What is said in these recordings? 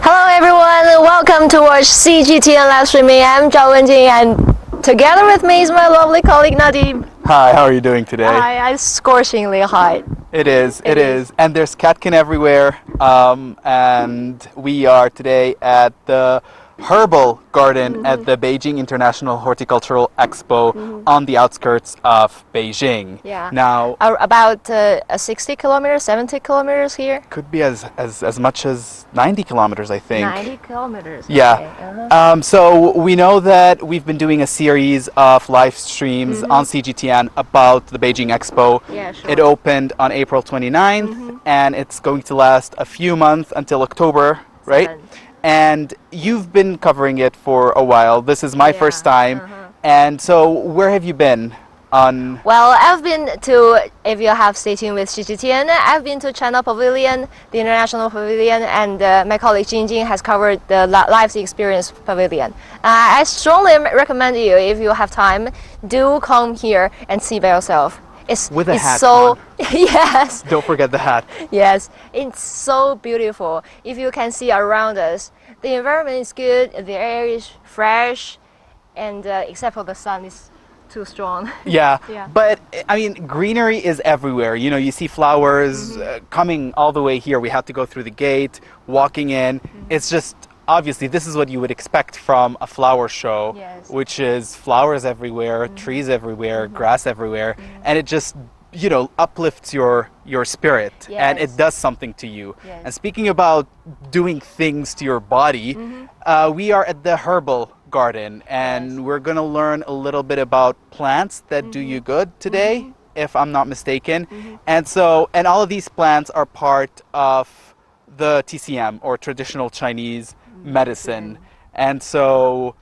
Hello everyone, welcome to watch CGTN live streaming. I'm Zhao Wenjing and together with me is my lovely colleague Nadim. Hi, how are you doing today? Hi, it's scorchingly hot. It is. And there's catkin everywhere. And we are today at the Herbal Garden at the Beijing International Horticultural Expo on the outskirts of Beijing. Yeah. Now, About 60 kilometers, 70 kilometers here? could be as much as 90 kilometers, I think. 90 kilometers. Yeah. Okay. Uh-huh. So we know that we've been doing a series of live streams on CGTN about the Beijing Expo. Yeah, sure. It opened on April 29th and it's going to last a few months until October, right? 7. And you've been covering it for a while. This is my Yeah, first time. And so where have you been on? Well, I've been to, if you have stayed tuned with CGTN, I've been to China Pavilion, the International Pavilion, and my colleague Wenjing has covered the Live Experience Pavilion. I strongly recommend you, if you have time, do come here and see by yourself. With a it's hat so on. Yes, Don't forget the hat. yes, it's so beautiful. If you can see around us, the environment is good, the air is fresh, and except for the sun is too strong. Yeah. Yeah. But I mean, greenery is everywhere. You know, you see flowers coming all the way here. We have to go through the gate, walking in. It's just, obviously, this is what you would expect from a flower show, Yes. which is flowers everywhere, trees everywhere, grass everywhere, and it just, you know, uplifts your spirit and Yes. it does something to you. Yes. And speaking about doing things to your body, we are at the Herbal Garden and Yes. we're going to learn a little bit about plants that do you good today, if I'm not mistaken. And so, and all of these plants are part of the TCM, or traditional Chinese medicine. And so,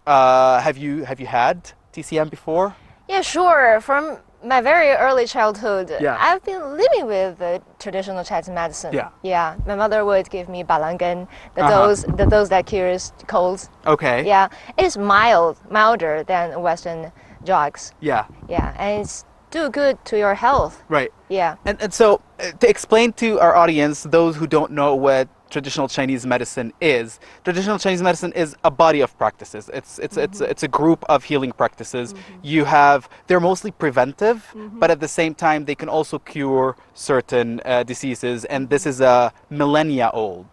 have you had TCM before? Yeah, sure. From my very early childhood, Yeah. I've been living with the traditional Chinese medicine. Yeah. Yeah. My mother would give me balangan, the dose that cures colds. Okay. Yeah. It is milder than Western drugs. Yeah. Yeah, and it's do good to your health. Right. Yeah. And so, to explain to our audience, those who don't know what traditional Chinese medicine is, traditional Chinese medicine is a body of practices. It's a group of healing practices. They're mostly preventive, but at the same time they can also cure certain diseases. And this is a millennia old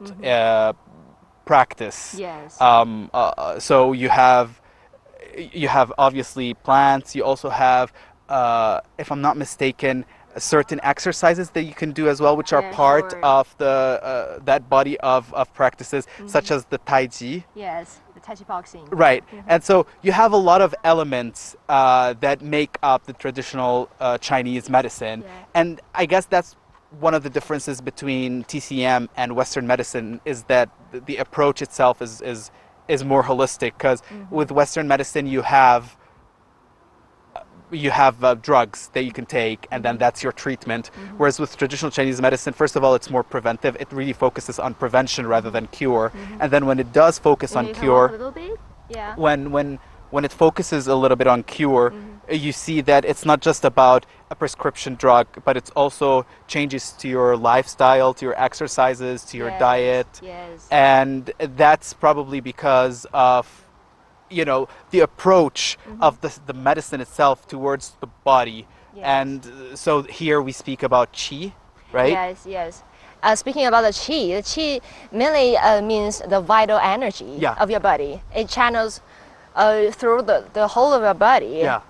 practice. Yes. So you have obviously plants. You also have, if I'm not mistaken, certain exercises that you can do as well, which are Yeah, part sure. of the that body of practices, such as the Tai Chi. Yes. The Tai Chi boxing. Right. And so you have a lot of elements that make up the traditional Chinese medicine. Yeah. And I guess that's one of the differences between TCM and Western medicine, is that the approach itself is more holistic, because with Western medicine you have drugs that you can take, and then that's your treatment. Whereas with traditional Chinese medicine, first of all, it's more preventive. It really focuses on prevention rather than cure. And then when it does focus on Can you come up cure, a little bit? Yeah. when it focuses a little bit on cure, you see that it's not just about a prescription drug, but it's also changes to your lifestyle, to your exercises, to your Yes, diet. Yes. And that's probably because of, you know, the approach of the medicine itself towards the body. Yes. And so here we speak about qi, right? Yes, yes. Speaking about the qi mainly means the vital energy Yeah. of your body. It channels through the whole of your body. Yeah.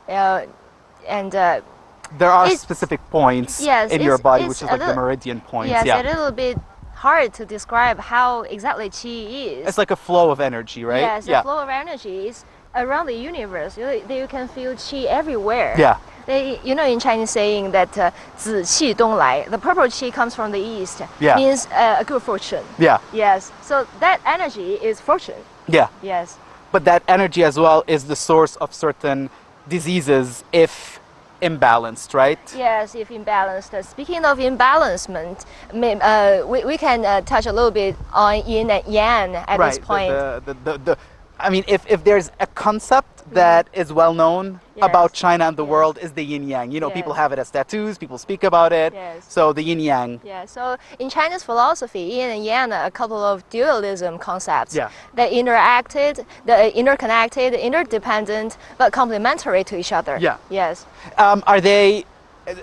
And There are It's- specific points yes, in your it's- body, it's which is a like the little- meridian points. yes, Yeah. a little bit hard to describe how exactly qi is. It's like a flow of energy, right? Yes, Yeah. the flow of energy is around the universe. You can feel qi everywhere. Yeah. You know, in Chinese saying that 紫气东来, the purple qi comes from the east, Yeah. means good fortune. Yeah. Yes, so that energy is fortune. Yeah. Yes. But that energy as well is the source of certain diseases if imbalanced, right? Yes, if imbalanced. Speaking of imbalancement, we can touch a little bit on yin and yang at Right. this point. I mean, if there's a concept that is well known about China and the world is the yin yang. You know, people have it as tattoos, people speak about it. So the yin yang. Yeah, so in Chinese philosophy, yin and yang are a couple of dualism concepts that interconnected, interdependent, but complementary to each other. Yeah. Yes. Are they,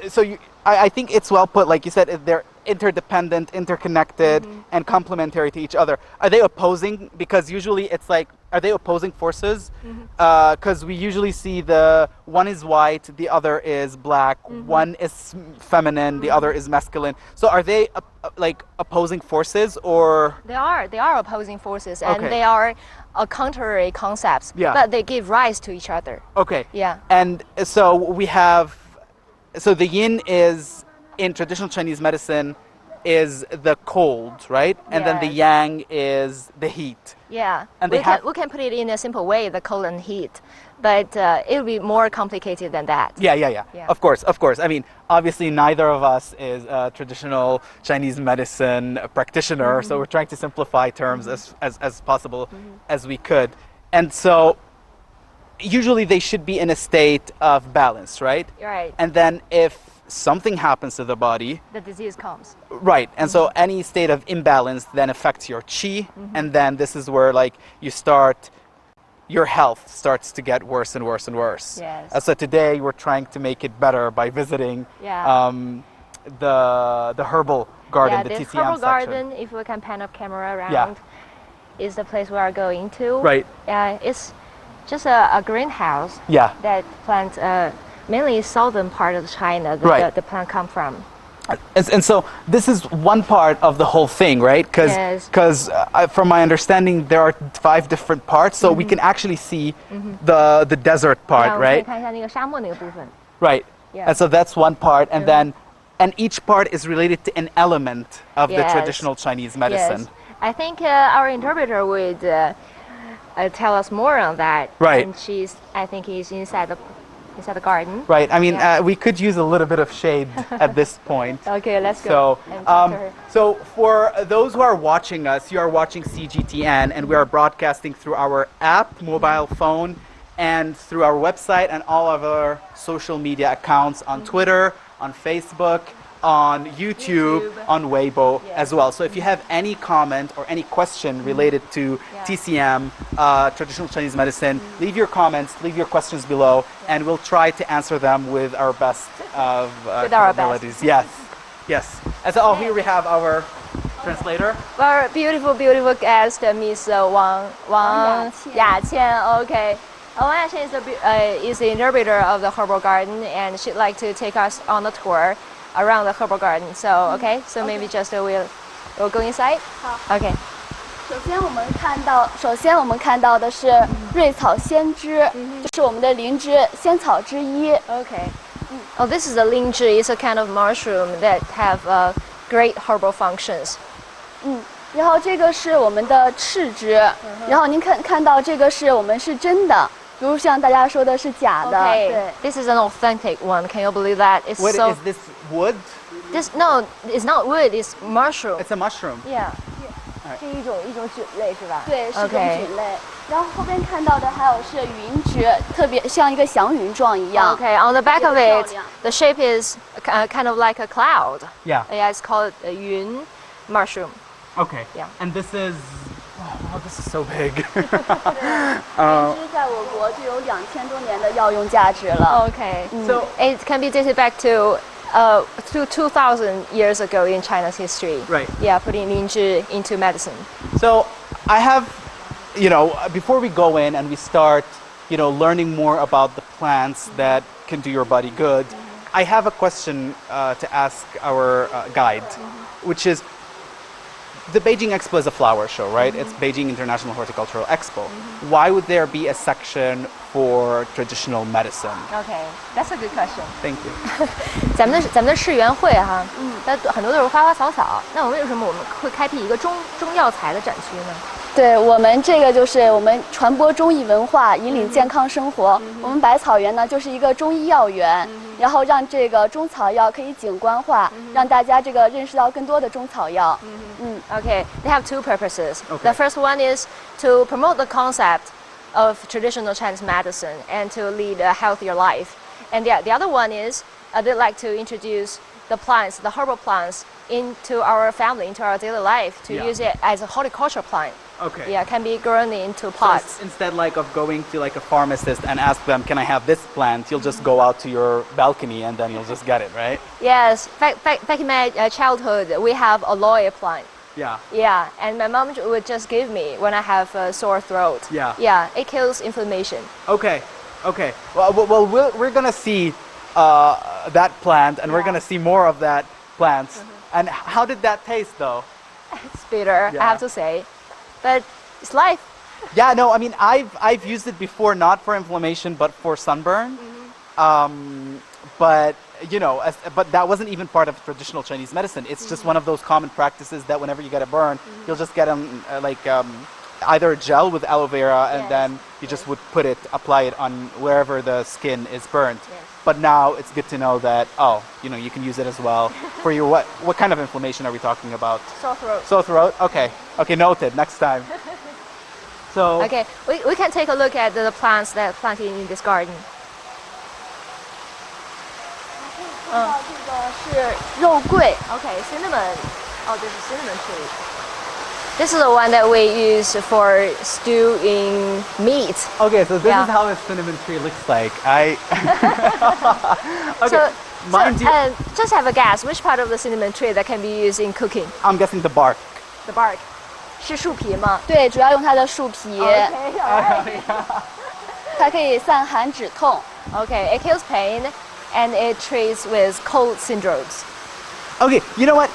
so I think it's well put, like you said, they're interdependent, interconnected, and complementary to each other. Are they opposing? Because usually it's like, are they opposing forces? Because we usually see the one is white, the other is black, one is feminine, the other is masculine. So are they like opposing forces, or? They are opposing forces, and they are contrary concepts, but they give rise to each other. Okay. Yeah. And so we have, so the yin is, in traditional Chinese medicine, is the cold, right? And then the yang is the heat. Yeah, and we can put it in a simple way, the cold and heat, but it'll be more complicated than that. Yeah. Of course. I mean, obviously neither of us is a traditional Chinese medicine practitioner, so we're trying to simplify terms as possible as we could. And so usually they should be in a state of balance, right? Right. And then if something happens to the body, the disease comes. Right. And so any state of imbalance then affects your qi, and then this is where like your health starts to get worse and worse and worse. Yes. So today we're trying to make it better by visiting the Herbal Garden, the this TCM Herbal section. Garden, if we can pan up camera around, is the place we are going to. Right. It's just a greenhouse that plants mainly southern part of China that the plant come from. And so this is one part of the whole thing, right? Because from my understanding, there are 5 different parts, so we can actually see the desert part, right? Right. And so that's one part, and each part is related to an element of the traditional Chinese medicine. Yes. I think our interpreter would tell us more on that. Right. And I think he's inside the garden. Right. I mean, we could use a little bit of shade at this point. Okay, let's go. So for those who are watching us, you are watching CGTN, and we are broadcasting through our app, mobile phone, and through our website and all of our social media accounts on Twitter, on Facebook, on YouTube, on Weibo as well. So if you have any comment or any question related to TCM, traditional Chinese medicine, leave your comments, leave your questions below, and we'll try to answer them with our best of capabilities. Yes. And so here we have our translator. Our beautiful guest, Miss Wang Yaqian. Okay. Wang Yaqian is the interpreter of the Herbal Garden, and she'd like to take us on a tour around the Herbal Garden. So so maybe just we'll go inside. Okay. 首先我们看到的是瑞草仙芝，就是我们的灵芝仙草之一。Okay. Oh, this is a lingzhi. It's a kind of mushroom that have great herbal functions. 然后这个是我们的赤芝，然后您看到这个是我们是真的。比如像大家说的是假的，对。This is an authentic one. Can you believe that? It's What is this wood? No, it's not wood. It's mushroom. It's a mushroom. Yeah. 是一种菌类是吧？对，是种菌类。然后后边看到的还有是云芝，特别像一个祥云状一样。Okay, on the back of it, the shape is kind of like a cloud. Yeah. Yeah, it's called a yun mushroom. Okay. Yeah. And this is, wow, this is so big. 云芝在我国就有2000多年的药用价值了。Okay. So it can be dated back to 2,000 years ago in China's history. Right. Yeah, putting lingzhi into medicine. So I have, before we go in and we start, learning more about the plants that can do your body good, I have a question to ask our guide, which is, the Beijing Expo is a flower show, right? It's Beijing International Horticultural Expo. Why would there be a section for traditional medicine? Okay, that's a good question. Thank you. 咱们的世园会哈，那很多都是花花草草。那为什么我们会开辟一个中药材的展区呢？对，我们这个就是我们传播中医文化，引领健康生活。我们百草园呢，就是一个中医药园，然后让这个中草药可以景观化，让大家这个认识到更多的中草药。Okay, they have 2 purposes. Okay. The first one is to promote the concept of traditional Chinese medicine and to lead a healthier life. And the other one is they'd like to introduce the plants, the herbal plants, into our family, into our daily life, to use it as a horticultural plant. Okay. Yeah, can be grown into So pots. instead like of going to like a pharmacist and ask them, can I have this plant? You'll just go out to your balcony and then you'll just get it, right? Yes, back in my childhood, we have aloe plant. Yeah. Yeah, and my mom would just give me when I have a sore throat. Yeah. Yeah, it kills inflammation. Okay. Okay. Well, we're gonna see that plant, and we're gonna see more of that plant. And how did that taste, though? It's bitter, Yeah. I have to say, but it's life. Yeah. No. I mean, I've used it before, not for inflammation, but for sunburn. But you know, but that wasn't even part of traditional Chinese medicine. It's just one of those common practices that whenever you get a burn, you'll just get either a gel with aloe vera, and Yes. then you just would apply it on wherever the skin is burnt. Yes. But now it's good to know that, you know, you can use it as well for your what kind of inflammation are we talking about? Sore throat. Sore throat. Okay. Okay. Noted. Next time. So. Okay, we can take a look at the plants that are planted in this garden. 这个是肉桂， Okay, cinnamon. Oh, this is cinnamon tree. This is the one that we use for stewing meat. Okay, so this Yeah. is how a cinnamon tree looks like. Okay, So, mind you, just have a guess, which part of the cinnamon tree that can be used in cooking? I'm guessing the bark. The bark. 是树皮吗？对，主要用它的树皮， Okay, alright. 它可以散寒止痛。 Okay, it kills pain and it treats with cold syndromes. Okay, you know what?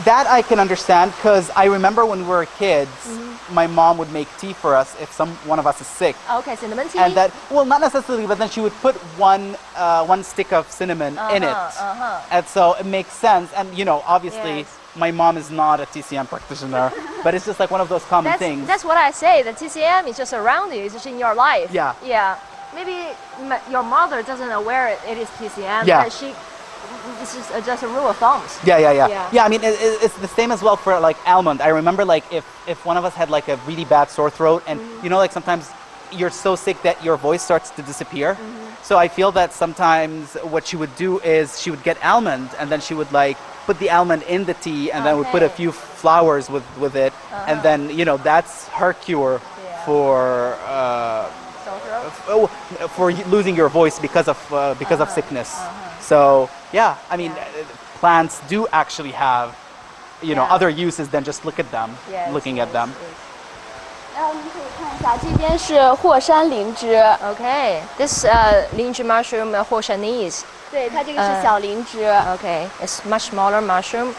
That I can understand because I remember when we were kids, my mom would make tea for us if one of us is sick. Okay, cinnamon tea. And that, well, not necessarily, but then she would put one stick of cinnamon in it. And so it makes sense. And, you know, obviously, Yes. my mom is not a TCM practitioner, but it's just like one of those common things. That's what I say. The TCM is just around you. It's just in your life. Yeah. Yeah. Maybe your mother doesn't aware it is TCM. Yeah. But this is just a rule of thumb. Yeah. Yeah. Yeah, I mean, it's the same as well for like almond. I remember like if one of us had like a really bad sore throat and you know, like sometimes you're so sick that your voice starts to disappear. So I feel that sometimes what she would do is she would get almond and then she would like put the almond in the tea and then would put a Okay. few flowers with it. And then, you know, that's her cure for Sore throat. for losing your voice because of sickness. So yeah, I mean, plants do actually have, you know, Yeah. other uses than just look at them, Yes, looking at yes, them. yes. 然后您可以看一下，这边是霍山灵芝， Okay, this linji mushroom, Hoshanese. 对，它这个是小灵芝。 Okay, it's much smaller mushroom.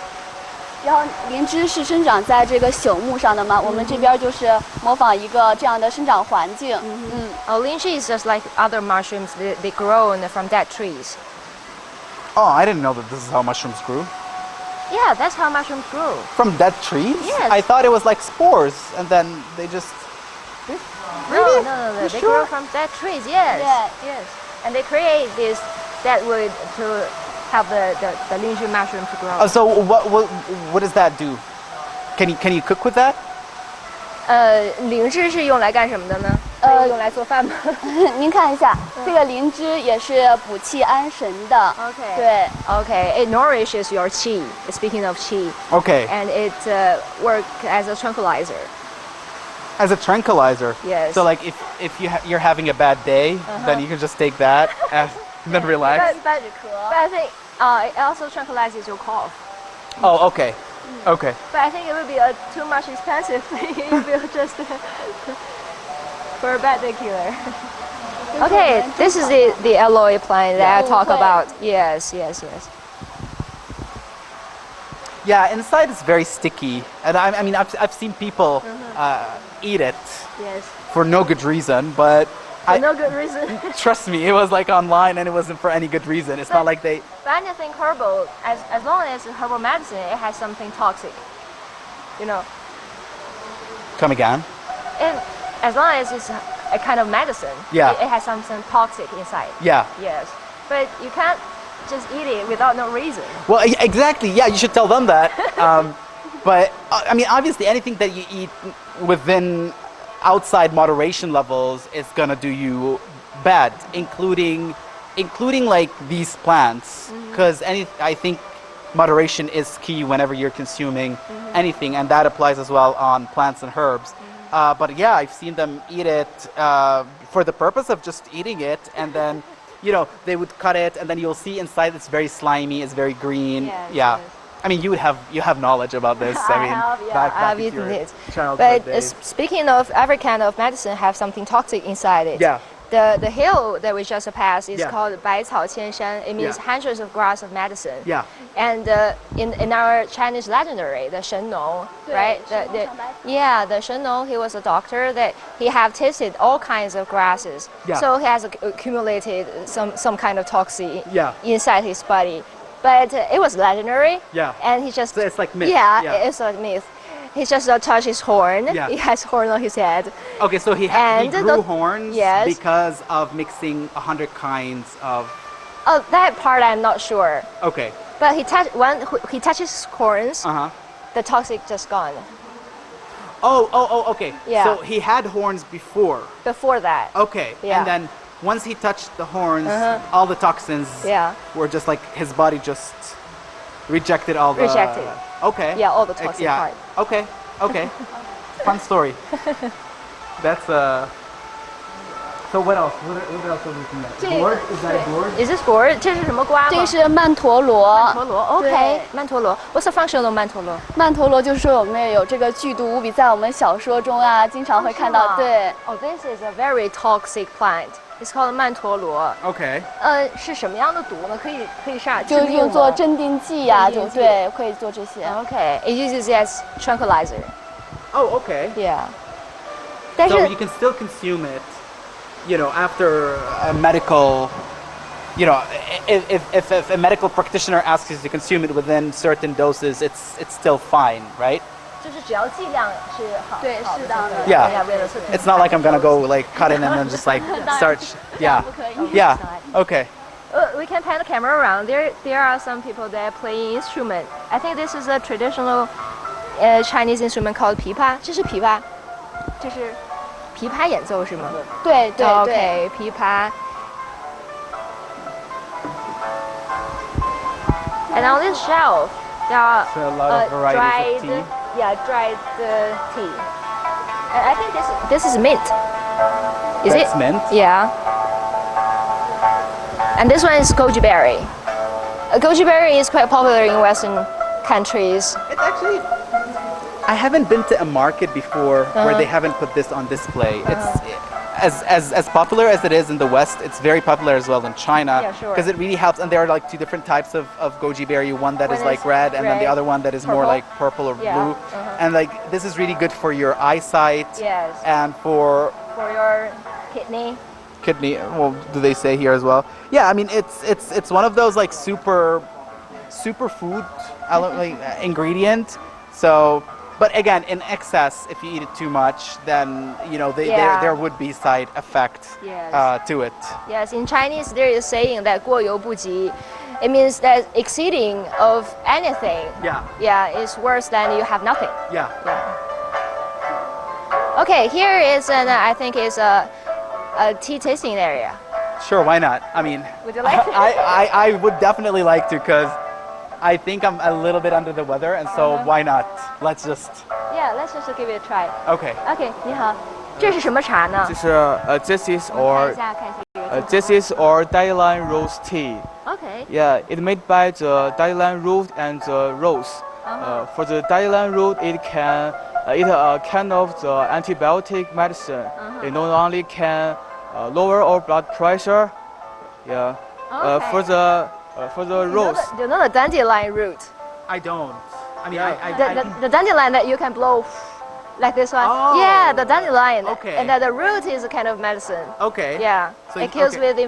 然后灵芝是生长在这个朽木上的嘛，我们这边就是模仿一个这样的生长环境。Linji is just like other mushrooms. They grow from dead trees. Oh, I didn't know that this is how mushrooms grew. Yeah, that's how mushrooms grow. From dead trees? Yes. I thought it was like spores, and then they just. No, You they sure? grow from dead trees. Yes. Yeah. Yes. And they create this dead wood to help the linji mushroom to grow. So what does that do? Can you cook with that? 灵芝是用来干什么的呢？用来做饭吗？您看一下，这个灵芝也是补气安神的。 Okay. 对， Okay, it nourishes your qi. Speaking of qi, Okay. and it works as a tranquilizer. As a tranquilizer. Yes. So like if you're having a bad day, then you can just take that and then relax. But I think it also tranquilizes your cough. Oh, okay. Okay. But I think it would be too much expensive if you just for a bad day killer. Okay, this is the aloe plant that I talk about. Yes. Yeah, inside it's very sticky, and I mean I've seen people eat it Yes. for no good reason, but For no good reason. trust me, it was like online and it wasn't for any good reason. It's not like they. But anything herbal, as long as it's herbal medicine, it has something toxic. You know, Come again? and as long as it's a kind of medicine, Yeah. it has something toxic inside. Yeah. Yes, but you can't just eat it without no reason. Well, exactly. Yeah, you should tell them that. But I mean, obviously, anything that you eat within outside moderation levels is gonna do you bad, including like these plants, because I think moderation is key whenever you're consuming anything, and that applies as well on plants and herbs. But yeah, I've seen them eat it for the purpose of just eating it, and then they would cut it, and then you'll see inside it's very slimy, it's very green. Yes, yeah. yes. I mean, you have knowledge about this. I mean, I have into eaten your it. childhood But days. speaking of every kind of medicine have something toxic inside it. Yeah. The hill that we just passed is Yeah. called 百草千山. It means Yeah. hundreds of grass of medicine. Yeah. And in our Chinese legendary, the Shen Nong, right? The Shen Nong, he was a doctor that he have tasted all kinds of grasses. Yeah. So he has accumulated some kind of toxin Yeah. inside his body. But it was legendary. Yeah. And he just So it's like myth. Yeah, Yeah. it's a myth. He just touched his horn. Yeah. He has horn on his head. Okay, so he And grew the- horns yes. because of mixing 100 kinds of. Oh, that part I'm not sure. Okay. But when he touches his horns, Uh huh. the toxic just gone. Okay. Yeah. So he had horns before. Before that. Okay. Yeah. And then once he touched the horns, Uh-huh. all the toxins Yeah. were just like his body just rejected all the. Rejected. Okay. Yeah, all the toxic yeah. part. Okay. Okay. Fun story. That's So what else? What else are we looking at? 这个 Gourd? Is that a 对 gourd? Is this gourd? 这是什么瓜吗？这个是曼陀罗。曼陀罗。OK，对曼陀罗。What's the function of 曼陀罗？曼陀罗就是说我们有这个剧毒无比，在我们小说中啊，经常会看到。对， Oh, this is a very toxic plant. It's called 曼陀罗。 Okay. 是什么样的毒呢？可以上就用作镇定剂呀、镇定剂就对，可以做这些。 Okay, it uses as tranquilizer. Oh, okay. Yeah. 但 So 是 you can still consume it, after a medical, if a medical practitioner asks you to consume it within certain doses, it's still fine, right? 就是只要剂量是好，对好适当的 Yeah. It's It's not like I'm gonna go like cut in and then just like start. Yeah. 不可以。 Yeah. Okay. We can pan the camera around. There are some people that play instrument. I think this is a traditional Chinese instrument called 琵琶。这是琵琶，这是琵琶演奏是吗？对对对。 OK，琵琶。And on this shelf, there are So a lot of varieties dried, of tea. dried tea. And I think this is mint. Is That's it? mint? Yeah. And this one is goji berry. Goji berry is quite popular in Western countries. It's actually. I haven't been to a market before where they haven't put this on display. It's as popular as it is in the West. It's very popular as well in China. Yeah, sure. Because it really helps, and there are like two different types of goji berry. One that is One like is red, and then the red, other one that is more purple. like purple or Yeah, blue. And like this is really good for your eyesight Yes. and for For your kidney. kidney. Well, do they say here as well? Yeah, I mean it's one of those like super food like, ingredient. So, but again, in excess, if you eat it too much, then Yeah. there would be side effect Yes. to it. Yes, in Chinese there is saying that 过犹不及. It means that exceeding of anything, is worse than you have nothing. Yeah. Okay, here is I think is a tea tasting area. Sure, why not? I mean, Would you like to? I would definitely like to, because I think I'm a little bit under the weather, and so why not? Let's just. Yeah, let's just give it a try. Okay. Okay, 你好，这是什么茶呢？ This is 看 or 一下，看一下。 this is our Dailan rose tea. Okay. Yeah, it's made by the Dailan root and the rose. For the Dailan root, it can it a kind of the antibiotic medicine. It not only can lower our blood pressure. Yeah. Okay. For the rose. You know the dandelion root. I don't. I mean, Yeah. The dandelion that you can blow like this one. Oh. Yeah, the dandelion. Okay. And then the root is a kind of medicine. Okay. Yeah. So it kills okay. with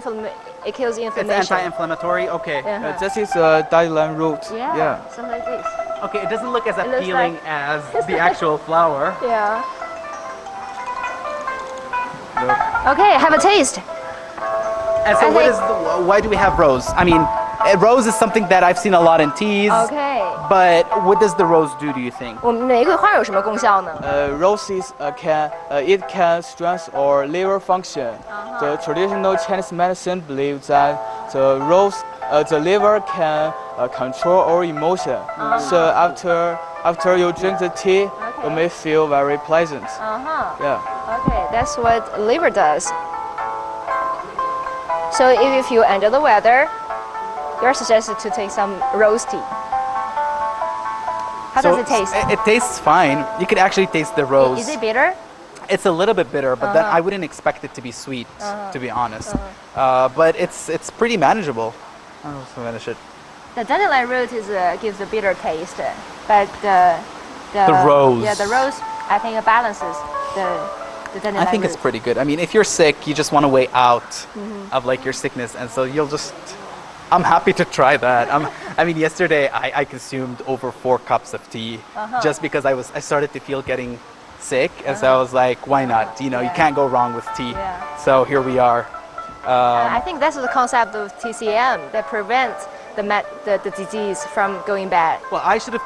it kills It's inflammation. anti-inflammatory. Okay. Uh-huh. This is a Dailan root. Yeah. Something like this. Okay. It doesn't look as It looks appealing like- as the actual flower. Yeah. Okay, have a taste. And so, I what think- is why do we have rose? I mean, Rose is something that I've seen a lot in teas. Okay. But what does the rose do you think? 我们玫瑰花有什么功效呢？ Roses it can strengthen or liver function. The traditional Chinese medicine believes that the liver can control our emotion. So after you drink the tea, you may feel very pleasant. Yeah. Okay, that's what liver does. So if you feel under the weather, you're suggested to take some rose tea. How does it taste? It tastes fine. You could actually taste the rose. Is it bitter? It's a little bit bitter, but then I wouldn't expect it to be sweet, to be honest. But it's pretty manageable. I don't know if I finish it. The dandelion root gives a bitter taste, but the rose. Yeah, the rose I think balances the dandelion. I think it's pretty good. I mean, if you're sick, you just want a way out of like your sickness, and so you'll just. I'm happy to try that. I mean, yesterday I consumed over 4 cups of tea just because I started to feel getting sick, and so I was like, why not? You know, you can't go wrong with tea. Yeah. So here we are. I think that's the concept of TCM that prevents the disease from going bad. Well, you should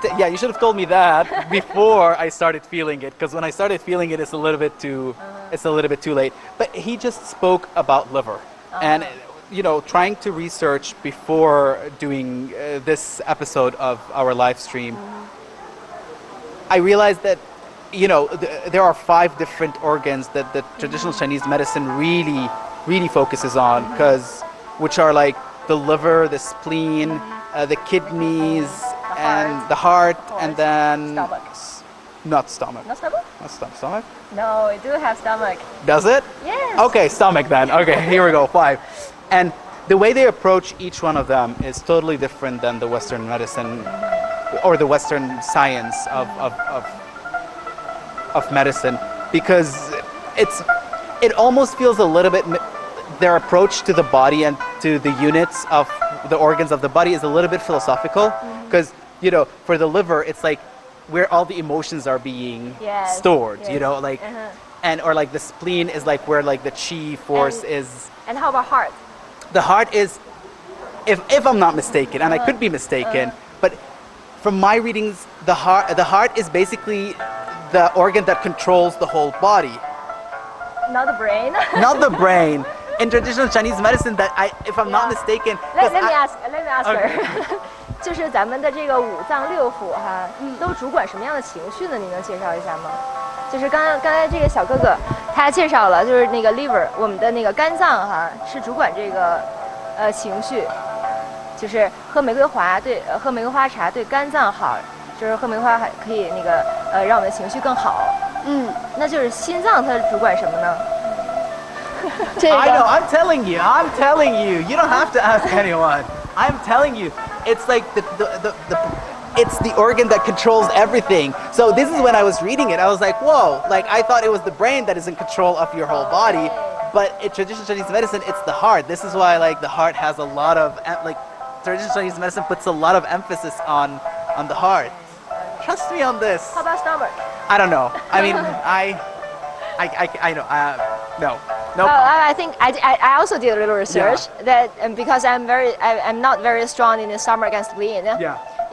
have told me that before I started feeling it, because when I started feeling it, it's a little bit too late. But he just spoke about liver, and you know, trying to research before doing this episode of our live stream, I realized that, you know, there are 5 different organs that the traditional Chinese medicine really focuses on, which are like the liver, the spleen, the kidneys, and the heart, and then Stomach. Not stomach. Not stomach? Not stomach. No, it do have stomach. Does it? Yes. Okay, stomach then. Okay, here we go. 5. And the way they approach each one of them is totally different than the Western medicine or the Western science of medicine, because it almost feels a little bit, their approach to the body and to the units of the organs of the body is a little bit philosophical, because you know, for the liver it's like where all the emotions are being stored, you know, like and or like the spleen is like where like the chi force is. And how about heart? The heart is, if I'm not mistaken, and I could be mistaken, but from my readings, the heart is basically the organ that controls the whole body. Not the brain. Not the brain. In traditional Chinese medicine, if I'm not mistaken, Let me ask her. 就是咱们的这个5脏6腑哈，都主管什么样的情绪呢？你能介绍一下吗？就是刚才这个小哥哥他介绍了，就是那个 liver， 我们的那个肝脏哈是主管这个情绪，就是喝玫瑰花茶对肝脏好，就是喝玫瑰花还可以那个让我们的情绪更好。那就是心脏它主管什么呢？I know. I'm telling you. You don't have to ask anyone. I'm telling you. It's like it's the organ that controls everything. So this is when I was reading it, I was like, whoa, like I thought it was the brain that is in control of your whole body, but in traditional Chinese medicine, it's the heart. This is why like the heart has a lot of, like traditional Chinese medicine puts a lot of emphasis on the heart. Trust me on this. How about stomach? I don't know. I mean, I know. No. I think I also did a little research that because I'm not very strong in the stomach and spleen.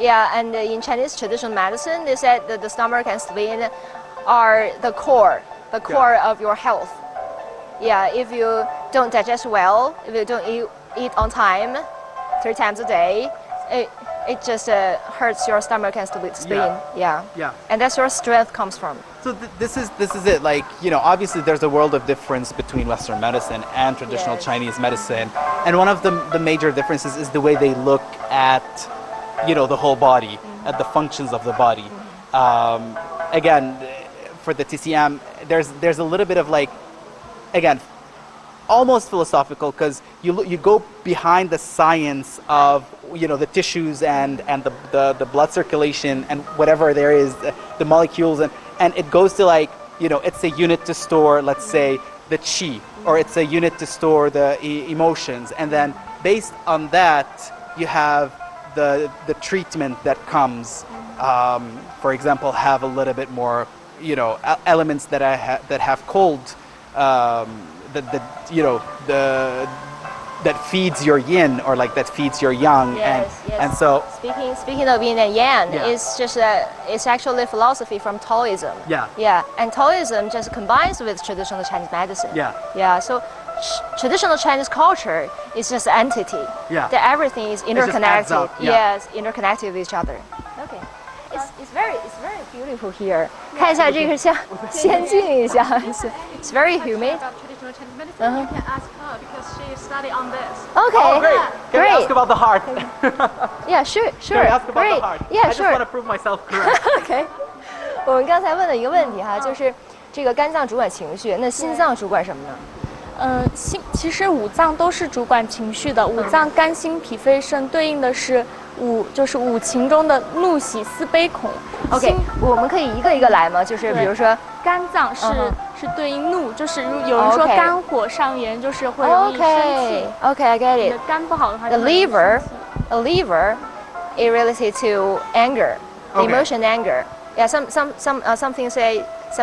Yeah, and in Chinese traditional medicine, they said that the stomach and spleen are the core of your health. Yeah, if you don't digest well, if you don't eat on time, 3 times a day, it just hurts your stomach and spleen. Yeah. And that's where strength comes from. So this is it. Like, you know, obviously there's a world of difference between Western medicine and traditional Chinese medicine, and one of the major differences is the way they look at, you know, the whole body, at the functions of the body. Again, for the TCM, there's a little bit of like, again, almost philosophical, because you go behind the science of, you know, the tissues and the blood circulation and whatever there is, the molecules, and it goes to like, you know, it's a unit to store, let's say, the chi, or it's a unit to store the emotions, and then based on that you have the treatment that comes. For example, have a little bit more, you know, elements that have cold. that feeds your yin or like that feeds your yang. And so speaking of yin and yang, Yeah. it's actually philosophy from Taoism. Yeah. And Taoism just combines with traditional Chinese medicine. Yeah. So traditional Chinese culture is just an entity. Yeah. That everything is just interconnected. adds up, yeah. Yes, interconnected with each other. Okay. It's very beautiful here. 看一下这个像仙境一样。It's very humid. About traditional Chinese medicine, you can ask her because she studied on this. Okay. Oh, great. Can we Great. ask about the heart? Yeah, sure. Can we ask about Great. the heart? Yeah, I just want to sure. prove myself correct. OK。我们刚才问了一个问题哈，就是这个肝脏主管情绪，那心脏主管什么呢？其实五脏都是主管情绪的，五脏肝心脾肺肾对应的是就是五情中的怒喜思悲恐。OK，我们可以一个一个来吗？就是比如说肝脏是对应怒，就是有人说 OK 肝火上炎，就是会容易生气。 OK，I get 你 it 的。肝不好的话 The 就会容易生 liver, 气 a liver, is related to anger, the Okay. emotion anger. Yeah, some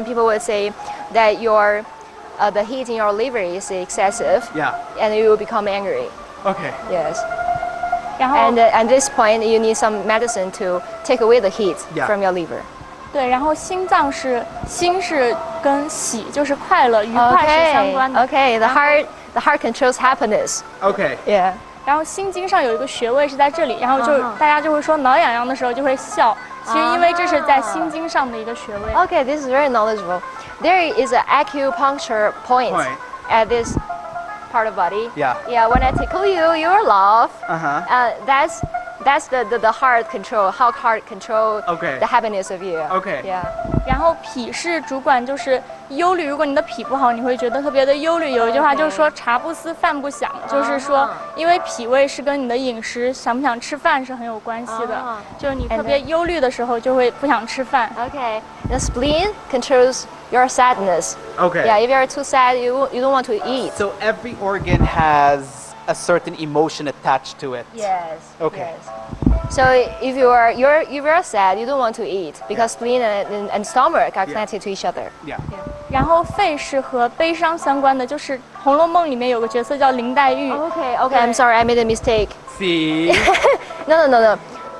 people would say that the heat in your liver is excessive, Yeah. and you will become angry. Okay. Yes. 然后 And at this point, you need some medicine to take away the heat Yeah. from your liver. 对，然后心脏心是跟喜就是快乐愉快是相关的。 Okay. The heart controls happiness. Okay. Yeah. 然后心经上有一个穴位是在这里，然后就大家就会说挠痒痒的时候就会笑，其实因为这是在心经上的一个穴位。 Okay, this is very knowledgeable. There is an acupuncture point at this part of body. Yeah. Yeah, when I tickle you, you will laugh. Uh-huh. That's the heart control, how heart control Okay. the happiness of you. Okay. Yeah. 然后脾是主管就是忧虑，如果你的脾不好，你会觉得特别的忧虑。有一句话就是说茶不思饭不想，就是说因为脾胃是跟你的饮食想不想吃饭是很有关系的，就是你特别忧虑的时候就会不想吃饭。 Okay. The spleen controls your sadness. Okay. Yeah, if you're too sad, you don't want to eat. So every organ has a certain emotion attached to it. Yes. Okay. Yes. So if you're sad, you don't want to eat because spleen and stomach are connected to each other. Yeah. 然后肺是和悲伤相关的，就是《红楼梦》里面有个角色叫林黛玉。 Okay. I'm sorry, I made a mistake. See? No.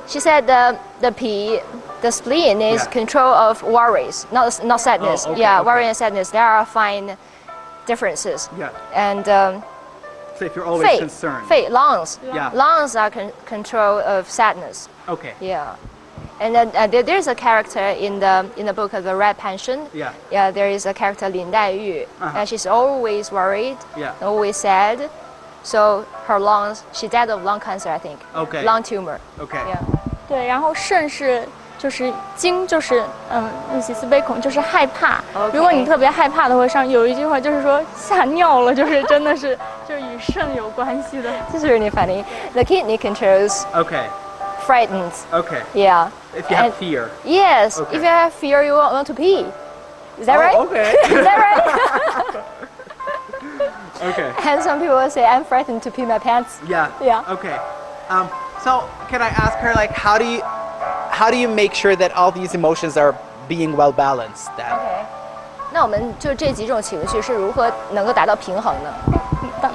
She said the spleen is Yeah. control of worries, not sadness. Oh, okay, Yeah, okay. worry and sadness, there are fine differences. Yeah. And So if you're always concerned. lungs. Yeah. Lungs are control of sadness. Okay. Yeah. And then there's a character in the book of the Red Pension. Yeah. Yeah, there is a character Lin Daiyu, and she's always worried, Yeah. always sad. So her lungs, she died of lung cancer, I think. Okay. Lung tumor. Okay. Yeah. 对，然后肾是就是惊，就是怒喜思悲恐，就是害怕。 OK 如果你特别害怕的话，有一句话就是说吓尿了，就是真的是就是与肾有关系的。 This is really funny. The kidney controls Okay. frightened. Okay. Yeah. If you have And- fear. Yes. Okay. If you have fear, you want to pee. Is that Oh, right? okay. Is that right? Okay. And some people will say, I'm frightened to pee my pants. Yeah. Yeah. Okay. So can I ask her like how do you make sure that all these emotions are being well balanced then? OK，那我们就这几种情绪是如何能够达到平衡呢？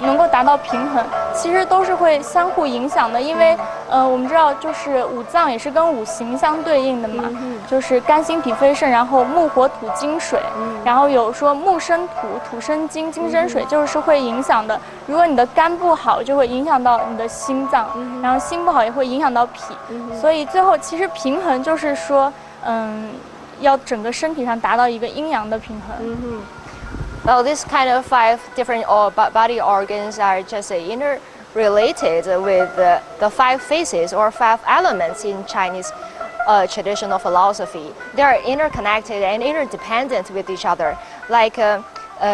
能够达到平衡，其实都是会相互影响的，因为我们知道就是五脏也是跟五行相对应的嘛，就是肝心脾肺肾，然后木火土金水，然后有说木生土，土生金，金生水，就是会影响的。如果你的肝不好，就会影响到你的心脏，然后心不好也会影响到脾，所以最后其实平衡就是说，要整个身体上达到一个阴阳的平衡。Well, this kind of 5 different body organs are just interrelated with the 5 phases or 5 elements in Chinese traditional philosophy. They are interconnected and interdependent with each other. Like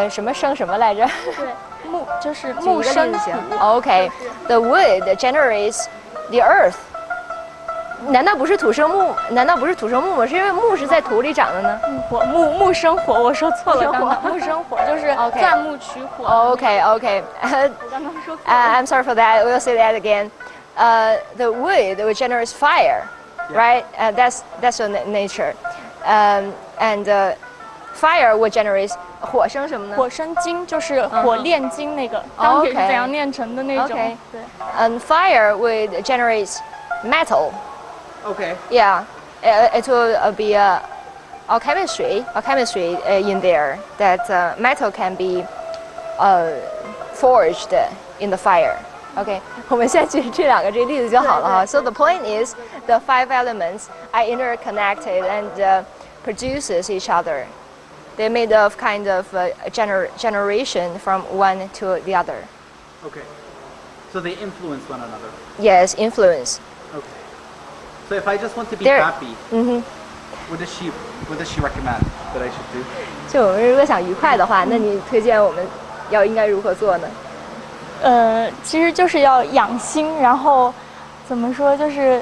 什么生什么来着？对，木就是举一个木生土例子行。Okay, the wood generates the earth. 难道不是土生木？难道不是土生木吗？是因为木是在土里长的呢木生火，我说错了，木生火刚刚木生火就是 OK 钻木取火。 ？Okay. 我刚刚说错了。 I'm sorry for that. We'll say that again. The wood which generates fire, right? That's your nature. And fire would generate 火生什么呢？火生金就是火炼金那个钢铁是怎样炼成的那种。Okay. 对。And fire would generate metal. Okay. Yeah, it will be a chemistry in there that metal can be forged in the fire. Okay, 我们现在举这两个这个例子就好了哈。So the point is, the 5 elements are interconnected and produces each other. They're made of kind of generation from one to the other. Okay. So they influence one another. Yes, influence. Okay. So if I just want to be There- happy, what does she recommend that I should do? 就我们如果想愉快的话，那你推荐我们应该如何做呢？其实就是要养心，然后怎么说就是，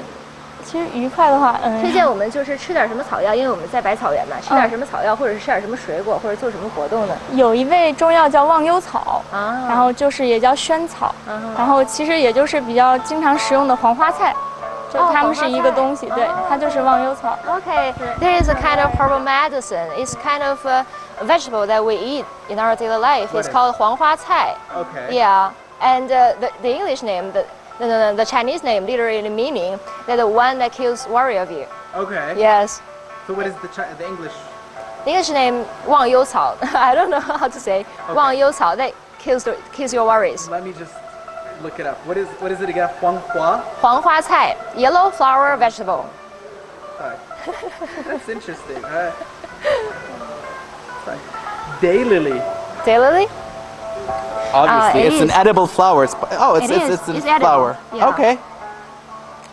其实愉快的话，推荐我们就是吃点什么草药，因为我们在百草园嘛，吃点什么草药，或者是吃点什么水果，或者做什么活动呢？有一味中药叫忘忧草，啊，然后就是也叫萱草，然后其实也就是比较经常食用的黄花菜，就它们是一个东西，对，它就是忘忧草。Okay, there is a kind of herbal medicine. It's kind of a vegetable that we eat in our daily life. It's called 黄花菜. Okay. Yeah, and the English name, the Chinese name, literally meaning that the one that kills worry of you. Okay. Yes. So what is the English? The English name 忘忧草. I don't know how to say 忘忧草 that kills your worries. Let me just look it up. What is it again? Huanghua? 黄花菜, yellow flower vegetable. That's interesting. Daylily. Daylily? Obviously, it it's an is. edible flower. It's It's a edible, flower. yeah. Okay.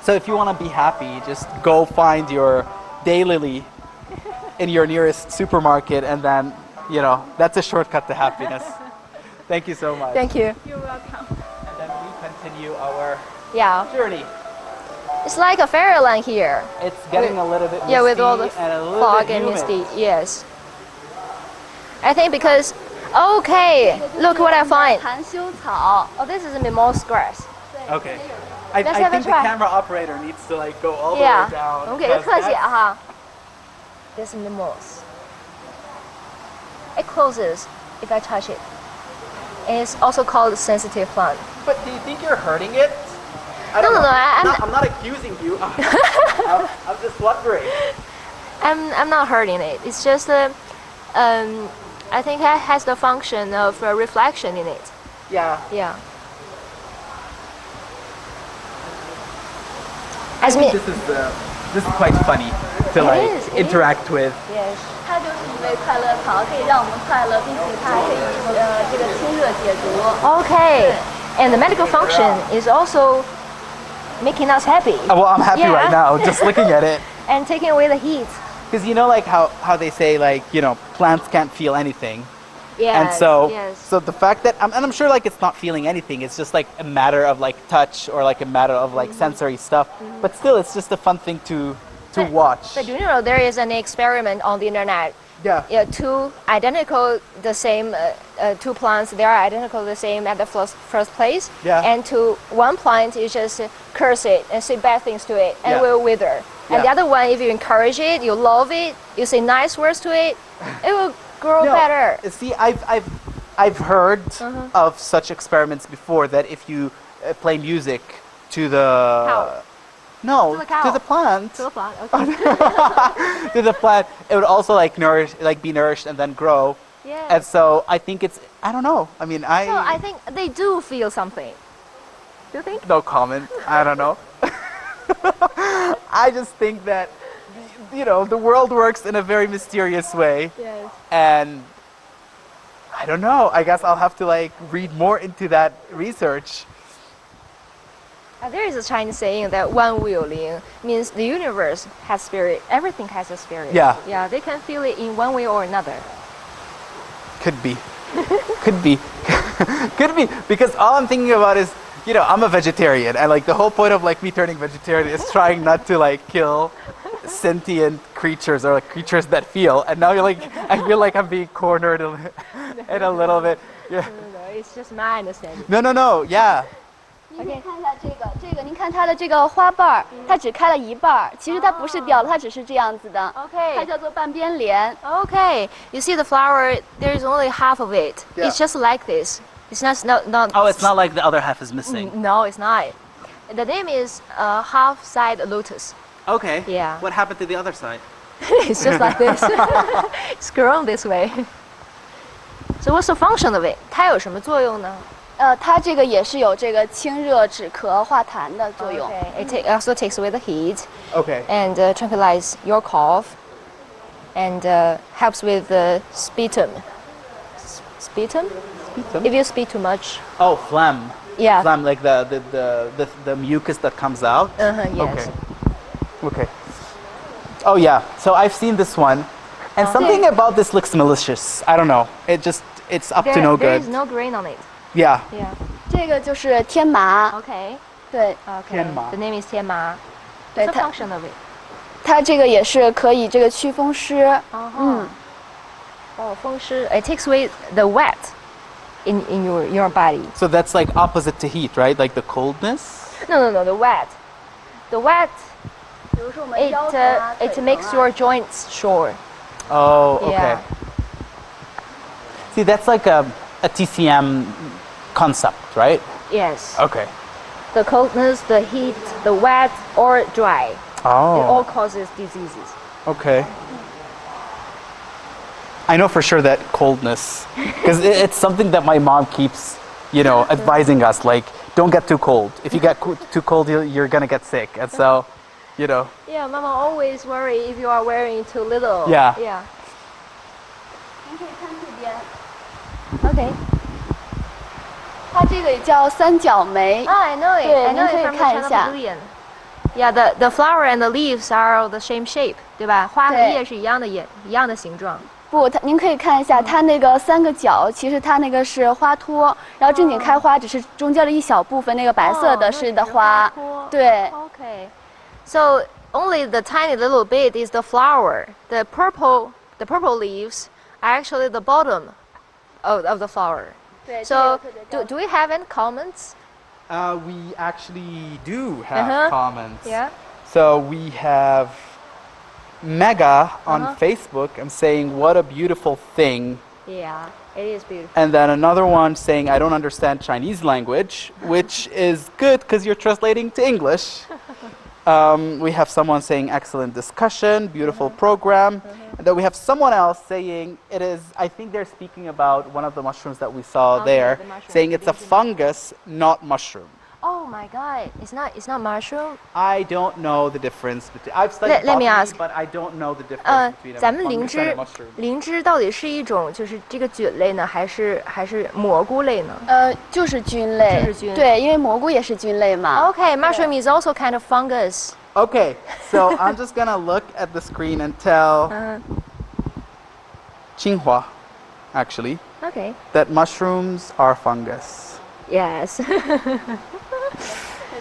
So if you want to be happy, just go find your daylily in your nearest supermarket, and then that's a shortcut to happiness. Thank you so much. Thank you. You're welcome. And then we continue our Yeah. journey. It's like a fairyland here. It's getting a little bit misty Yeah, with all the and a little fog bit and humid. misty. Yes. I think because okay, look what I find. 含羞草。 Oh, this is a mimosa grass. Okay. I Let's have a think the try. camera operator needs to go all the Yeah. way down. 我们给个 because 特写 that's- 哈。This is mimosa. It closes if I touch it. It's also called sensitive plant. But do you think you're hurting it? I No, don't no, know. no, I'm not accusing you. I'm just wondering. I'm not hurting it. It's just I think it has the function of reflection in it. Yeah. Yeah. I As think me. this is quite funny to It is, it interact with. Yes. 它就是一味快乐草，可以让我们快乐，并且它还可以这个清热解毒。 Okay. And the medical function is also making us happy. Well, I'm happy Yeah. right now just looking at it. And taking away the heat. Because how they say plants can't feel anything. Yes. And so Yes. so the fact that I'm sure it's not feeling anything, it's just a matter of touch or a matter of sensory stuff. But still it's just a fun thing to watch. But do you know there is an experiment on the internet? Yeah. Yeah, two identical the same two plants. They are identical the same at the first place. Yeah. And to one plant you just curse it and say bad things to it and Yeah. it will wither. And the Yeah. other one, if you encourage it, you love it, you say nice words to it, it will grow No, better. See, I've heard of such experiments before that if you play music to the Cow. no To the cow. to the plant To the plant, okay. to the plant, it would also be nourished and then grow. Yes. And so I think I don't know. I mean, So I think they do feel something. Do you think? no comment. I don't know. I just think that the world works in a very mysterious way. Yes. And I don't know. I guess I'll have to read more into that research. There is a Chinese saying that 万物有灵 means the universe has spirit. Everything has a spirit. Yeah. Yeah, they can feel it in one way or another. Could be. Could be. Could be. Because all I'm thinking about is, I'm a vegetarian. And the whole point of me turning vegetarian is trying not to kill sentient creatures or creatures that feel. And now I feel like I'm being cornered in a little bit. Yeah. No, it's just my understanding. No. Yeah. 您可以看一下这个，您看它的这个花瓣儿，它只开了一半儿，其实它不是掉了，它只是这样子的。它 Okay. 叫做半边莲。 Okay. You see the flower, there is only half of it. Yeah. It's just like this. It's not Oh, it's not like the other half is missing. No, it's not. The name is half side lotus. Okay. Yeah. What happened to the other side? It's just like this. It's grown this way. So what's the function of it? 它有什么作用呢？它这个也是有这个清热止咳化痰的作用。 Okay. It also takes away the heat Okay. and tranquilize your cough, and helps with the sputum. Sputum? If you speak too much. Oh, phlegm. Yeah. Phlegm, like the mucus that comes out. Yes. Okay. Oh yeah. So I've seen this one, and something about this looks malicious. I don't know. It's up to no There good. is no grain on it. Yeah. Yeah. 这个就是天麻， Okay. 对 Okay. 天麻。 The name is 天麻. 对 What's the 它 function of it? 它这个也是可以这个祛风湿。 Oh, 风湿. It takes away the wet in your body. So that's like opposite to heat, right? Like the coldness. No, the wet. The wet, 比如说我们腰疼啊 it makes your joints sore. Oh, okay. Yeah. See, that's like a TCM concept, right? Yes. Okay. The coldness, the heat, the wet, or dry. It all Oh. causes diseases. Okay. I know for sure that coldness, because it's something that my mom keeps, advising us. Like, don't get too cold. If you get too cold, you're gonna get sick. And so, Yeah, Mama always worry if you are wearing too little. Yeah. Yeah. 您可以看这边， Okay. 它这个也叫三角梅。 Oh, I know it. 对， I know 您可 it 以 from the 看一 China 下。 Pavilion. Yeah, the flower and the leaves are the same shape, 对吧？花和对。叶是一样的形状。不，您可以看一下它那个三个角，其实它那个是花托，然后正经开花只是中间的一小部分，那个白色的是的花。对。 Okay. So only the tiny little bit is the flower. The purple leaves are actually the bottom of the flower. 对。 So 这个特别 do we have any comments? We actually do have comments. Yeah. So we have Mega on Facebook. I'm saying, what a beautiful thing. Yeah, it is beautiful. And then another one saying, I don't understand Chinese language, which is good because you're translating to English. We have someone saying, excellent discussion, beautiful program. And then we have someone else saying, I think they're speaking about one of the mushrooms that we saw Okay, there, the mushroom, saying the it's a Beijing fungus, not mushroom. Oh my God! It's not mushroom. I don't know the difference between. I've studied Let me botany, ask. but I don't know the difference between a 咱们 fungus and a mushroom. 灵芝到底是一种就是这个菌类呢，还是蘑菇类呢就是菌类。就是菌。对，因为蘑菇也是菌类嘛。 ？Okay, mushroom is also kind of fungus. Okay, so I'm just gonna look at the screen and tell Tsinghua, actually, Okay. that mushrooms are fungus. Yes.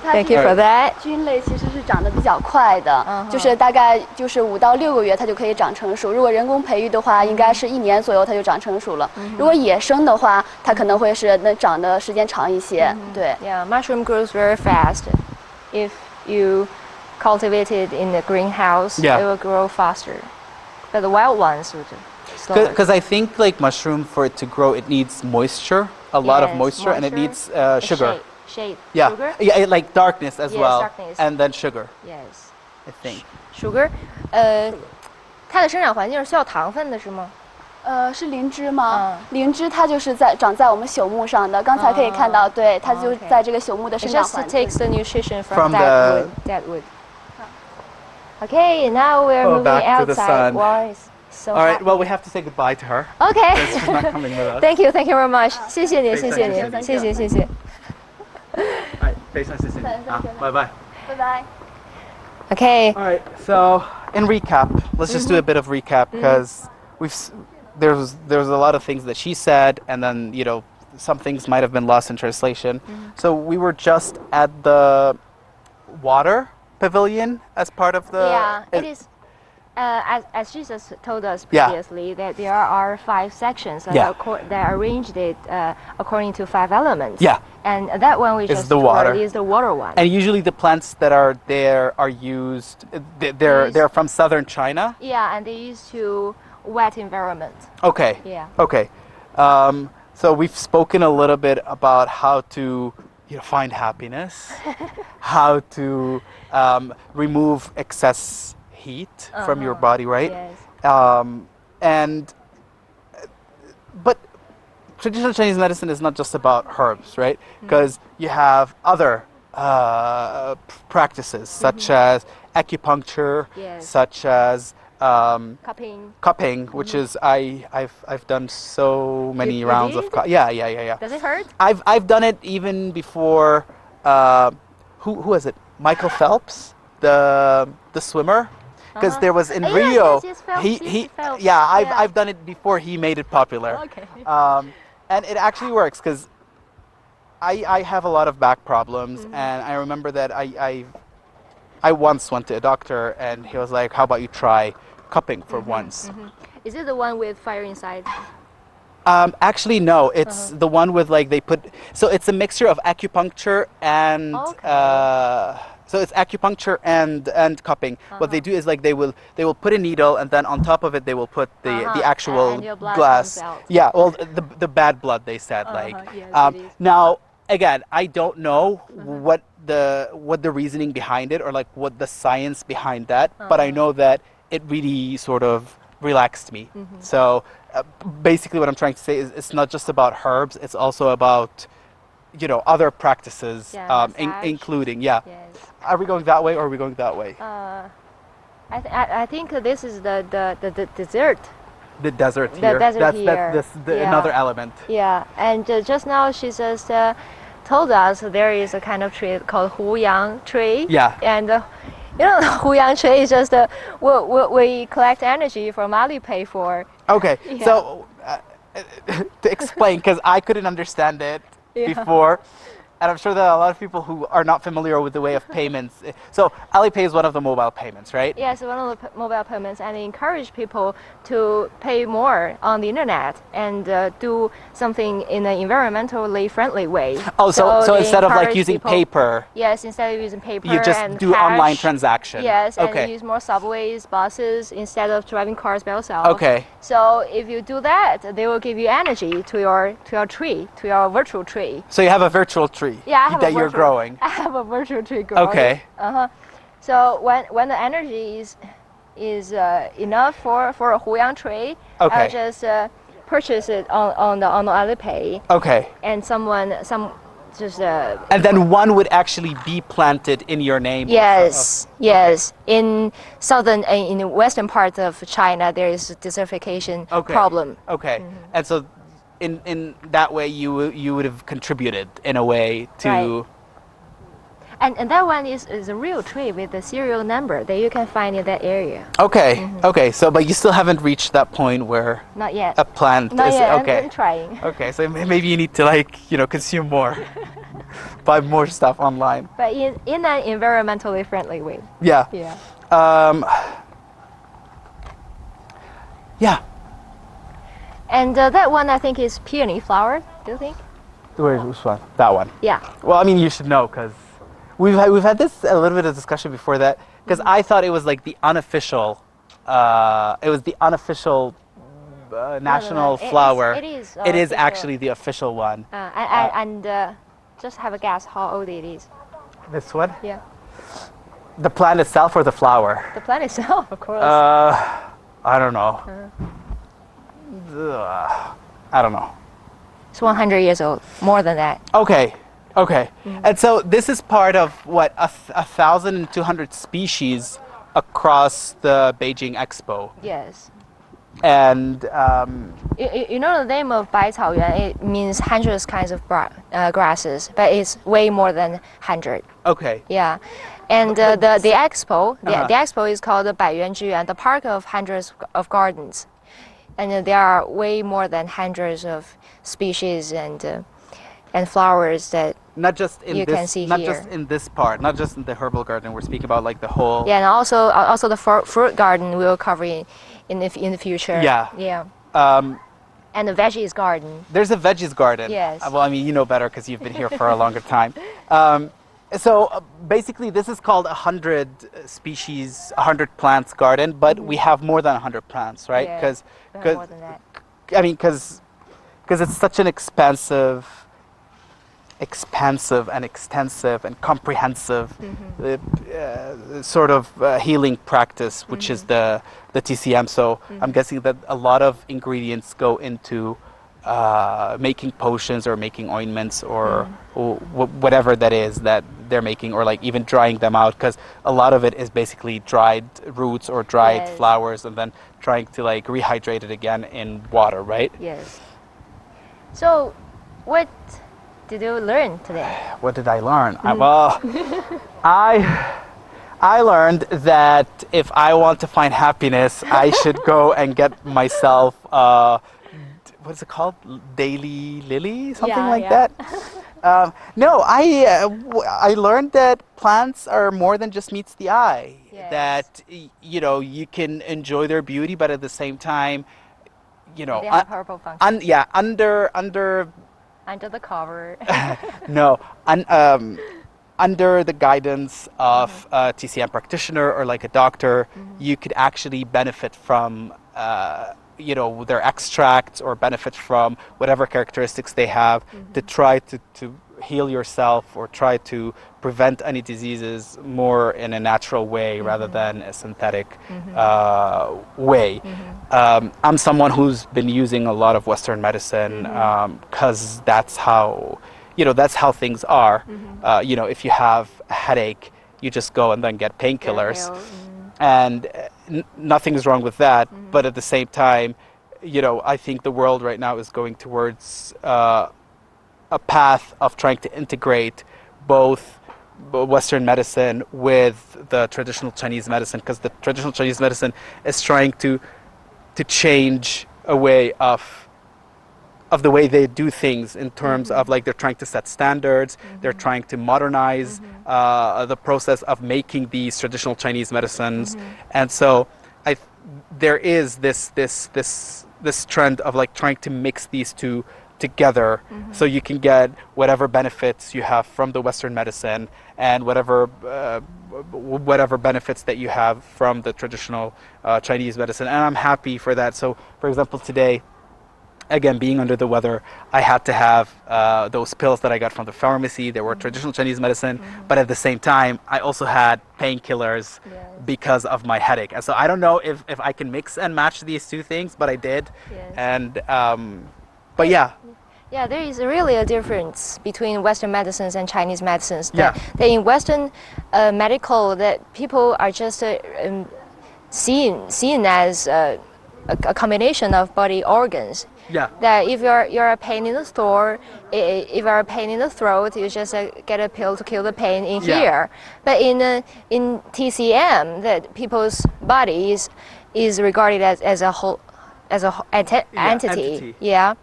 它 Thank you for that. 菌类其实是长得比较快的，就是大概就是5到6个月它就可以长成熟。如果人工培育的话，应该是1年左右它就长成熟了。如果野生的话，它可能会是能长的时间长一些。对。 Yeah, mushroom grows very fast. If you cultivate it in the greenhouse, Yeah. it will grow faster. But the wild ones would slower. Because I think like mushroom, for it to grow, it needs moisture, a lot of Yes, moisture, and it needs moisture. sugar. Shade. Yeah, Sugar? yeah, like darkness as Yes, well, darkness. and then sugar. Yes. I think. Sugar. 它的生长环境是需要糖分的，是吗？是灵芝吗？灵芝它就是长在我们朽木上的，刚才可以看到，对，它就 OK 在这个朽木的 It 生长 just 环境。 takes the nutrition From from the- that wood. Okay, now we're Oh, moving back to the outside. sun. Wow, it's so All right, happy. well, we have to say goodbye to her. Okay. She's not coming with us. Thank you very much. 谢谢你，非常谢谢你，谢谢你谢谢谢谢。 All right, 非常谢谢你。Bye bye. 拜拜。 Okay. All right, so in recap, let's just do a bit of recap because there's a lot of things that she said, and then some things might have been lost in translation. So we were just at the Water Pavilion as part of the. Yeah, it is. As Jesus told us Yeah. previously, that there are 5 sections that, Yeah. that arranged it according to 5 elements. Yeah. And that one we Is just the toured water. is the water one. And usually the plants that are there are used. They're from southern China. Yeah, and they used to wet environment. Okay. Yeah. Okay. So we've spoken a little bit about how to find happiness, how to remove excess heat from your body, right? Yes. But traditional Chinese medicine is not just about herbs, right? Because you have other practices such as acupuncture, Yes. such as Cupping. which is I've done so many You rounds did? of yeah. Does it hurt? I've done it even before. Who was it? Michael Phelps, the swimmer, because there was in Yes, Rio. yes, Phelps, he yes, Phelps. yeah. Yeah. I've done it before he made it popular. Okay. And it actually works because I have a lot of back problems, and I remember that I once went to a doctor and he was like, "How about you try cupping for once?" Is it the one with fire inside? Actually, no. It's the one with like they put. So it's a mixture of acupuncture and. So it's acupuncture and cupping. What they do is like they will put a needle and then on top of it they will put the actual And your blood glass. comes out. Yeah. Well, the bad blood they said like. Yes, it is. Now again, I don't know what the reasoning behind it or like what the science behind that, but I know that it really sort of relaxed me. So basically what I'm trying to say is it's not just about herbs, it's also about other practices, Yeah, massage. including Yes. Are we going that way or are we going that way? I think this is the dessert. The desert The here. desert that's here. Yeah. another element. Yeah, and just now she just told us there is a kind of tree called Huyang tree. Yeah. And Huyang tree is just we collect energy from Alipay for. Okay, Yeah. so to explain, because I couldn't understand it before, and I'm sure that a lot of people who are not familiar with the way of payments. So Alipay is one of the mobile payments, right? Yes, one of the mobile payments, and encourage people to pay more on the internet and do something in an environmentally friendly way. Oh, so they instead of like encourage using people- paper, Yes, instead of using paper you just and do cash, online transaction. Yes, and Okay. use more subways, buses instead of driving cars by yourself. Okay. So if you do that, they will give you energy to your tree, to your virtual tree. So you have a virtual tree Yeah, I have that a you're virtual, growing. I have a virtual tree growing. Okay. So when the energy is enough for a Huyang tree, Okay. I'll just purchase it on the Alipay, Okay. and just And then one would actually be planted in your name. yes. In southern in the western part of China, there is a desertification Okay. problem. Okay. And so in that way you would have contributed in a way to Right. And that one is a real tree with a serial number that you can find in that area. Okay. Okay. So but you still haven't reached that point where Not yet. a plant Not is yet. okay. I'm trying. Okay, so maybe you need to consume more, buy more stuff online. But in an environmentally friendly way. Yeah. Yeah. Yeah. And that one I think is peony flower. Do you think? Which one? That one. Yeah. Well, I mean, you should know because we've had this a little bit of discussion before that because I thought it was like the unofficial. It was the unofficial national It is- flower. it is It is official. actually the official one. And just have a guess how old it is. This one. Yeah. The plant itself or the flower? The plant itself, of course. I don't know. I don't know. It's 100 years old. More than that. Okay. And so this is part of what 1,200 species across the Beijing Expo. Yes. And You know the name of Baicaoyuan, it means hundreds kinds of grasses, but it's way more than 100. okay. Yeah. And the expo, the expo is called the Baiyuan之园, the park of hundreds of gardens. And there are way more than hundreds of species, and and flowers that Not just in you this, can see not here. just in this part, not just in the herbal garden. We're speaking about like the whole. yeah, and also the fruit garden we'll cover in the future. Yeah. Yeah. Um, And the veggies garden. there's a veggies garden. Yes. Well, I mean, you know better because you've been here for a longer time. Basically, this is called 100 species, 100 plants garden, but we have more than 100 plants, right? Yeah, Because, we have more than that. I mean, because it's such an expansive and extensive and comprehensive sort of healing practice, which is the TCM. So I'm guessing that a lot of ingredients go into making potions or making ointments or whatever that is that they're making, or like even drying them out, because a lot of it is basically dried roots or dried Yes. flowers and then trying to like rehydrate it again in water, right? Yes. So, what did you learn today? What did I learn? Well, I learned that if I want to find happiness, I should go and get myself what is it called? Daily lily, something Yeah, like yeah. that. No, I learned that plants are more than just meets the eye. Yes. That you know, you can enjoy their beauty, but at the same time, you know, They have herbal function under the cover. no, under the guidance of a TCM practitioner or like a doctor, you could actually benefit from, you know, their extracts or benefit from whatever characteristics they have to try to heal yourself or try to prevent any diseases more in a natural way rather than a synthetic way. I'm someone who's been using a lot of Western medicine because that's how, you know, that's how things are. You know, if you have a headache, you just go and then get painkillers. And nothing's wrong with that. But at the same time, you know, I think the world right now is going towards a path of trying to integrate both Western medicine with the traditional Chinese medicine, because the traditional Chinese medicine is trying to change a way of the way they do things in terms of like they're trying to set standards, they're trying to modernize the process of making these traditional Chinese medicines, and so there is this trend of like trying to mix these two together so you can get whatever benefits you have from the Western medicine and whatever benefits that you have from the traditional Chinese medicine, and I'm happy for that. So for example, today, again, being under the weather, I had to have those pills that I got from the pharmacy. They were traditional Chinese medicine, but at the same time, I also had painkillers because of my headache. And so I don't know if I can mix and match these two things, but I did. Yes. And, but yeah. Yeah, there is really a difference between Western medicines and Chinese medicines. Yeah. That in Western medical, that people are just seen as a combination of body organs. Yeah. That if you're a pain in the store, if you're a pain in the throat, you just get a pill to kill the pain in Yeah. here. But in TCM, that people's body is regarded as a whole, entity. entity. Yeah.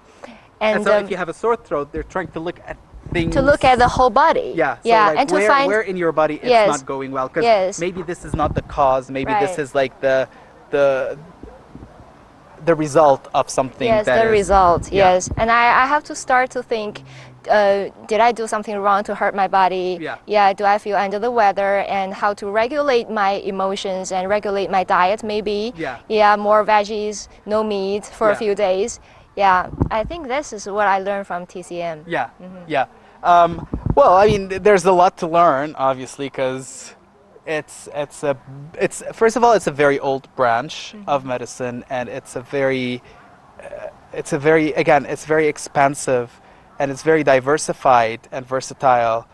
And so if you have a sore throat, they're trying to look at things. to look at the whole body. Yeah. So yeah, like and to where, find where in your body it's Yes. not going well. Because Yes. maybe this is not the cause. Maybe this Right. is like the result of something. yes, that the is- result. Yeah. Yes, and I have to start to think. Did I do something wrong to hurt my body? Yeah. Yeah. Do I feel under the weather, and how to regulate my emotions and regulate my diet? Maybe. Yeah. Yeah. More veggies, no meat for a Yeah. few days. Yeah. I think this is what I learned from TCM. Yeah, yeah. Well, I mean, there's a lot to learn, obviously, because it's first of all, it's a very old branch of medicine, and it's very expansive, and it's very diversified and versatile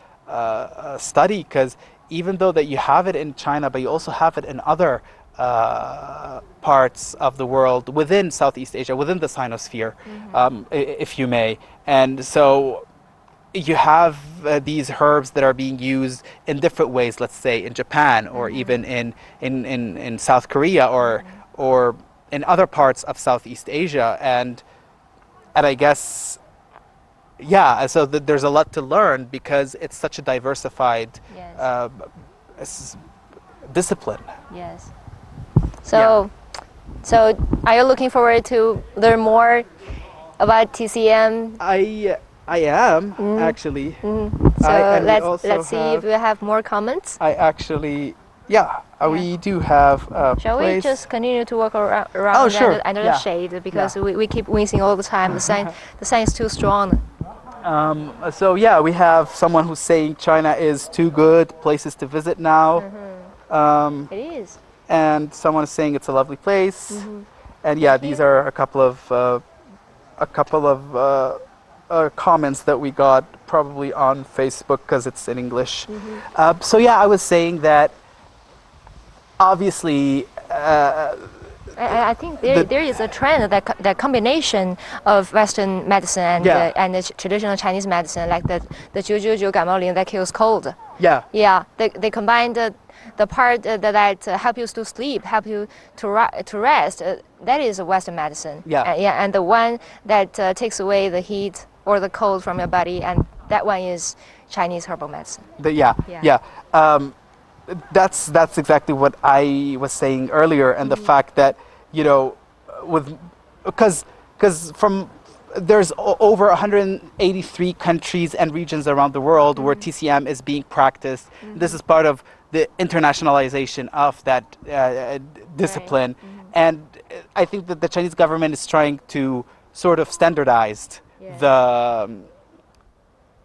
study. Because even though that you have it in China, but you also have it in other parts of the world within Southeast Asia, within the Sinosphere, if you may. And so you have these herbs that are being used in different ways, let's say in Japan, or even in South Korea, or in other parts of Southeast Asia. And I guess yeah, so there's a lot to learn because it's such a diversified Yes. Discipline. Yes. So, so are you looking forward to learn more about TCM? I am actually. So and we let's also see if we have more comments. I actually, we do have a Shall we place. just continue to walk around Oh, sure. under Yeah. the shade because we keep wincing all the time. The sun is too strong. So yeah, we have someone who's saying China is too good places to visit now. It is. And someone is saying it's a lovely place. And yeah, these are a couple of comments that we got probably on Facebook because it's in English. So yeah, I was saying that obviously I think there is a trend that combination of Western medicine and the traditional Chinese medicine, like the 999 感冒灵 that kills cold. yeah, They combine the part that help you to sleep, help you to rest. That is Western medicine. And the one that takes away the heat or the cold from your body, and that one is Chinese herbal medicine. That's exactly what I was saying earlier, and the fact that because there's over 183 countries and regions around the world where TCM is being practiced. This is part of the internationalization of that discipline, and I think that the Chinese government is trying to sort of standardize the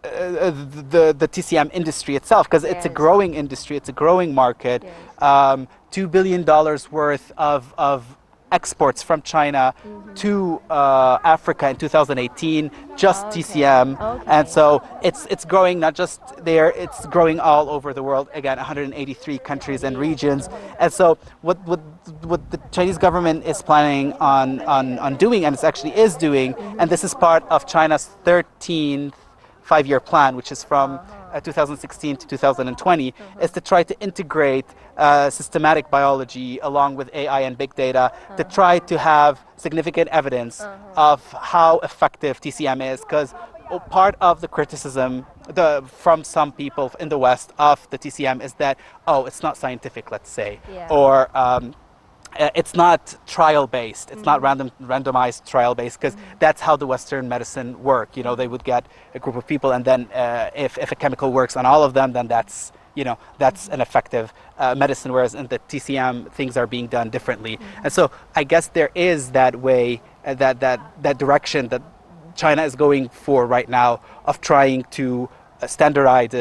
TCM industry itself, because it's a growing industry, it's a growing market. $2 billion worth of exports from China to Africa in 2018, just TCM. And so it's growing not just there, it's growing all over the world. Again, 183 countries and regions. And so what the Chinese government is planning on doing, and it actually is doing, and this is part of China's 13th five-year plan, which is from 2016 to 2020, is to try to integrate systematic biology along with AI and big data to try to have significant evidence of how effective TCM is, because part of the criticism from some people in the West of the TCM is that, it's not scientific, let's say, or it's not trial-based. It's not randomized trial-based, because that's how the Western medicine work. They would get a group of people, and then if a chemical works on all of them, then that's an effective medicine. Whereas in the TCM, things are being done differently. And so I guess there is that way, that direction that China is going for right now, of trying to standardize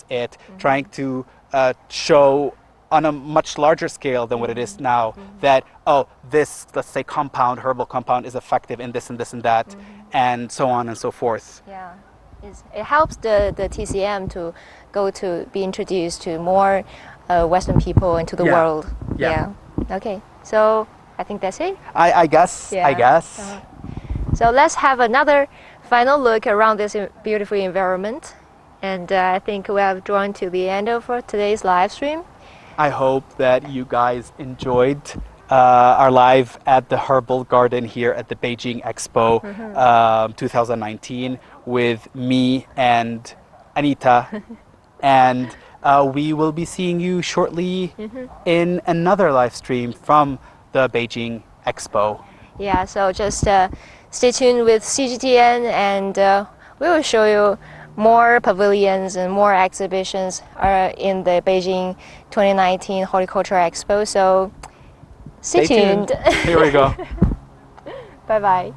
it, trying to show on a much larger scale than what it is now, that this, let's say, herbal compound is effective in this and this and that, and so on and so forth. It helps the TCM to be introduced to more Western people and to the world. Okay, so I think that's it. I guess. So let's have another final look around this beautiful environment, and I think we have drawn to the end of today's live stream. I hope that you guys enjoyed our live at the Herbal Garden here at the Beijing Expo 2019 with me and Anita. And we will be seeing you shortly in another live stream from the Beijing Expo. So just stay tuned with CGTN, and we will show you more pavilions and more exhibitions in the Beijing 2019 Horticultural Expo. So stay tuned. Here we go. Bye-bye.